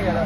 Hello,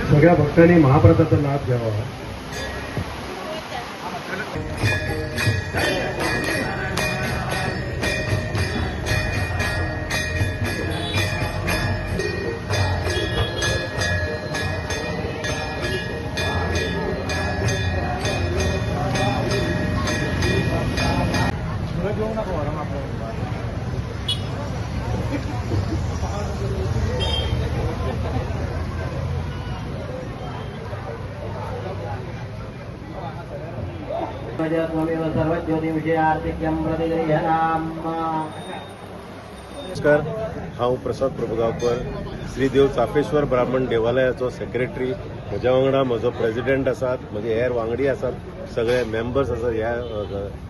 सगळ्या भक्तांनी महाप्रसादाचा लाभ घ्यावा. नमस्कार, हांव प्रसाद प्रभुगांवकर, श्री देव चाफेश्वर ब्राह्मण देवालयाचो सेक्रेटरी. म्हज्या वांगडा म्हजो प्रेसिडेंट आसात, म्हजे हेर वांगडी आसात, सगळे मेंबर्स आसात ह्या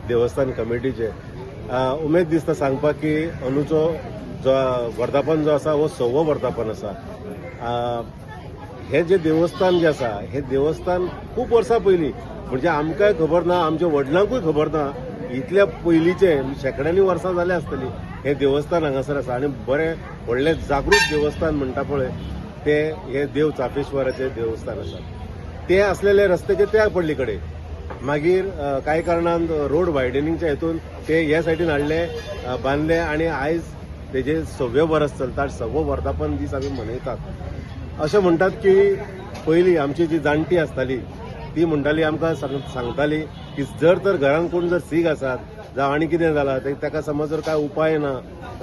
देवस्थान कमिटीचे. उमेद दिसता सांगपाक की अंदूचो जो वर्धापन जो आसा वो 6वो वर्धापन आसा. हे जे देवस्थान जे आसा हे देवस्थान खूब वर्सां पयलीं, म्हणजे आमकांय खबर ना, आमच्या वडिलांकूय खबर ना, इतल्या पयलींचे शेकड्यांनी वर्सां जाले आसतली हे देवस्थान हांगासर आसा. आनी बरें व्हडलें जागृत देवस्थान म्हणटा पळय ते हे देव चाफेश्वराचे देवस्थान आसा. ते आसलेले रस्त्याचे त्या पडली कडेन मागीर कांय कारणान रोड वायडनिंगच्या हेतून ते ह्या सायडीन हाडले, बांदले आनी आयज तेजे 6वें वर्स चलता. 6वो वर्धापन दीस आमी मनयतात. अशें म्हणटात की पयलीं आमची जी जाणटी आसताली ती म्हणटाली, आमकां सांगताली की जर तर घरान कोण जर सीक आसात जावं आनी कितें जालां ताका समज जर काय उपाय ना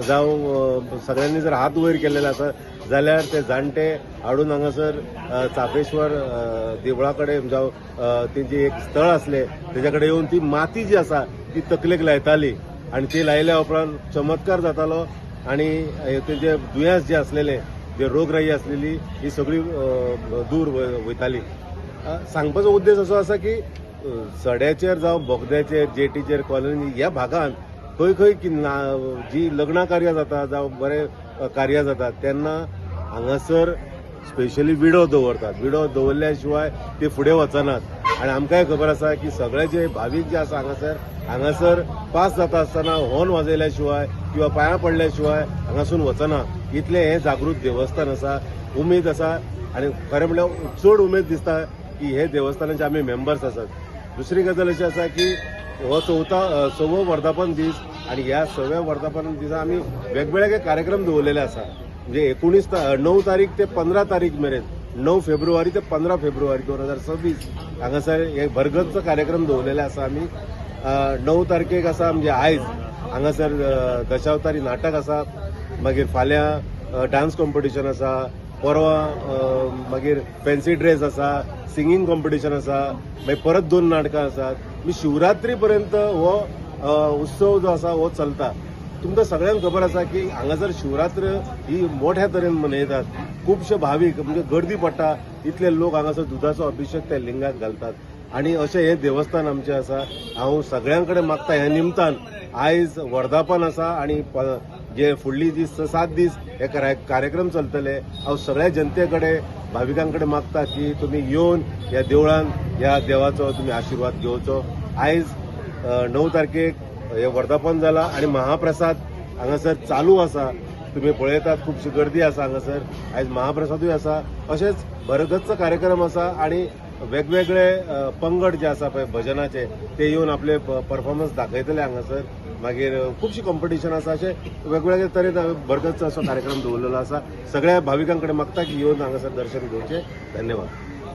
जावं सगळ्यांनी जर हात वयर केलेले आसा जाल्यार ते जाणटे हाडून हांगासर चाफेश्वर देवळा कडेन जावं तेंची एक स्थळ आसले तेच्या कडेन येवन ती माती जी आसा ती तकलेक लायताली आनी ती लायल्या उपरांत चमत्कार जातालो आनी तेजे दुयेंस जे आसलेले, जे रोगराई आसलेली ही सगळी दूर वयताली. सांगपाचो उद्देश असो आसा की सड्याचेर जावं बोगद्याचेर, जेटीचेर, कॉलनी ह्या भागांत खंय खंय जी लग्ना कार्यां जाता जावं बरें कार्यां जातात तेन्ना हांगासर स्पेशली विडो दवरतात. विडो दवरल्या शिवाय ते फुडें वचनात. आनी आमकांय खबर आसा की सगळे जे भावीक जे आसा हांगासर पास जाता आसतना हॉर्न वाजयल्या शिवाय किंवा पांयां पडल्या शिवाय हांगासून वचना. इतलें हें जागृत देवस्थान आसा. उमेद आसा आनी खरें म्हणल्यार चड उमेद दिसता की हे देवस्थानाचे आमी मेंबर्स आसात. दुसरी गजाल अशी आसा की हो 6वो वर्धापन दीस आनी ह्या 6व्या वर्धापन दिसा आमी वेगवेगळे कार्यक्रम दवरलेले आसा. म्हणजे 9 तारीख ते 15 तारीख मेरेन, 9 फेब्रुवारी ते 15 फेब्रुवारी 2026 हांगासर हे भरगच्च कार्यक्रम दवरलेले आसा आमी. 9 तारखेक आसा म्हणजे आयज हांगासर दशावतारी नाटक आसा, मागीर फाल्यां डान्स कॉम्पिटिशन आसा, परवा मागीर फॅन्सी ड्रेस आसा, सिंगींग कॉम्पिटिशन आसा, मागीर परत 2 नाटकां आसात. शिवरात्री पर्यंत हो उत्सव जो आसा हो चलता. तुमकां सगळ्यांक खबर आसा की हांगासर शिवरात्र ही मोठ्या तरेन मनयतात. खुबशे भावीक म्हणजे गर्दी पडटा, इतले लोक हांगासर दुधाचो अभिषेक त्या लिंगाक घालतात आनी अशें हें देवस्थान आमचें आसा. हांव सगळ्यां कडेन मागता ह्या निमतान आयज वर्धापन आसा आनी जे फुडली जी 7 दीस हे कार्यक्रम चलतले. हांव सगळ्या जनते कडेन भाविकां कडेन मागता की तुमी येवन ह्या देवळान ह्या देवाचो तुमी आशिर्वाद घेवचो. आयज 9 तारखेक हे वर्धापन जाला आनी महाप्रसाद हांगासर चालू आसा. तुम्ही पळयतात खुबशी गर्दी आसा हांगासर. आयज महाप्रसादूय आसा. अशेंच भरगच्च कार्यक्रम आसा आनी वेगवेगळे पंगड जे आसा पळय भजनाचे ते येवन आपले परफॉर्मन्स दाखयतले हांगासर. मागीर खुबशी कॉम्पिटिशन आसा. अशे वेगवेगळे तरेन भरगच्च असो कार्यक्रम दवरलेलो आसा. सगळ्या भाविकां कडेन मागता की येवन हांगासर दर्शन घेवचें. धन्यवाद.